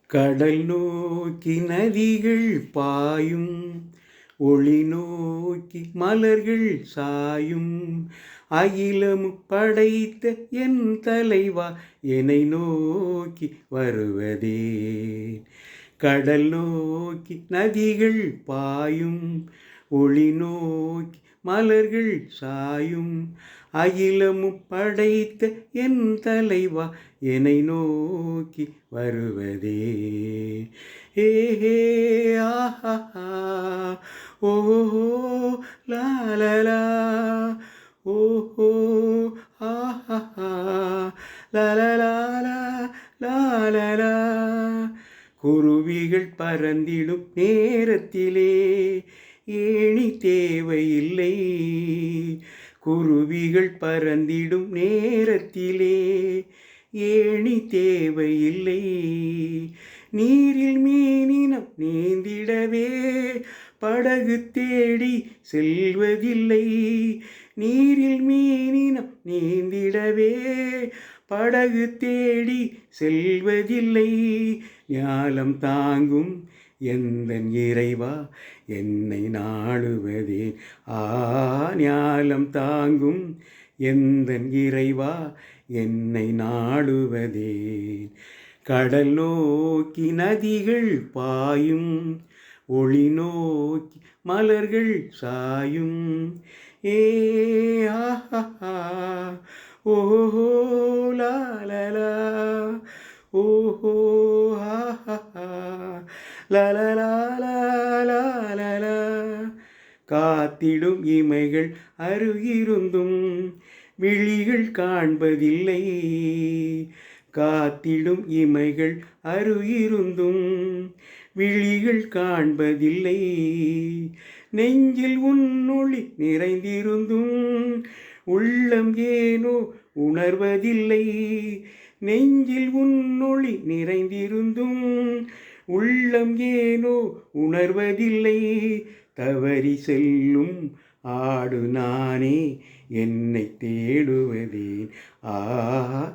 கடல் நோக்கி நதிகள் பாயும், ஒளி நோக்கி மலர்கள் சாயும். அகிலமு படைத்த என் தலைவா, என்னை நோக்கி வருவதே. கடல் நோக்கி நதிகள் பாயும், ஒளி நோக்கி மலர்கள் சாயும். அகிலமு படைத்த என் தலைவா, என்னை நோக்கி வருவதே. ஏஹே ஆஹா ஓஹோ லாலலா, ஓஹோ ஆஹா லலலாலா லாலலா. குருவிகள் பறந்திடும் நேரத்திலே ஏணி தேவையில்லை. குருவிகள் பறந்திடும் நேரத்திலே ஏணி தேவையில்லை. நீரில் மீனினம் நீந்திடவே படகு தேடி செல்வதில்லை. நீரில் மீனினம் நீந்திடவே படகு தேடி செல்வதில்லை. ஞாலம் தாங்கும் எந்தன் இறைவா, என்னை நாடுவதேன். ஞாலம் தாங்கும் எந்தன் இறைவா, என்னை நாடுவதேன். கடல் நோக்கி நதிகள் பாயும், ஒளி நோக்கி மலர்கள் சாயும். ஆஹா ஓஹோ லாலலா, ஓஹோ ஆஹா லலலாலா லாலலா. காத்திடும் இமைகள் அருகிருந்தும் விழிகள் காண்பதில்லை. காத்திடும் இமைகள் அருகிருந்தும் விழிகள் காண்பதில்லை. நெஞ்சில் உன்னொளி நிறைந்திருந்தும் உள்ளம் ஏனோ உணர்வதில்லை. நெஞ்சில் உன்னொளி நிறைந்திருந்தும் உள்ளம் ஏனோ உணர்வதில்லை. தவறி செல்லும் ஆடு நானே, என்னை தேடுவதேன்.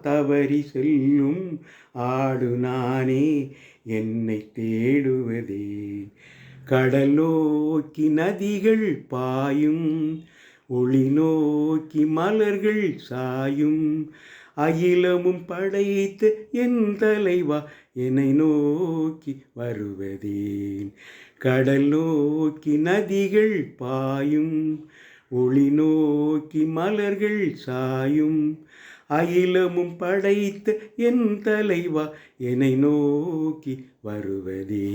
தவறி செல்லும் ஆடு நானே, என்னை தேடுவதேன். கடல் நோக்கி நதிகள் பாயும், ஒளி நோக்கி மலர்கள் சாயும். அகிலமும் படைத்த என் தலைவா, என்னை நோக்கி வருவதேன். கடல் நோக்கி நதிகள் பாயும், ஒளி நோக்கி மலர்கள் சாயும். அகிலமும் படைத்த என் தலைவா, என்னை நோக்கி வருவதே.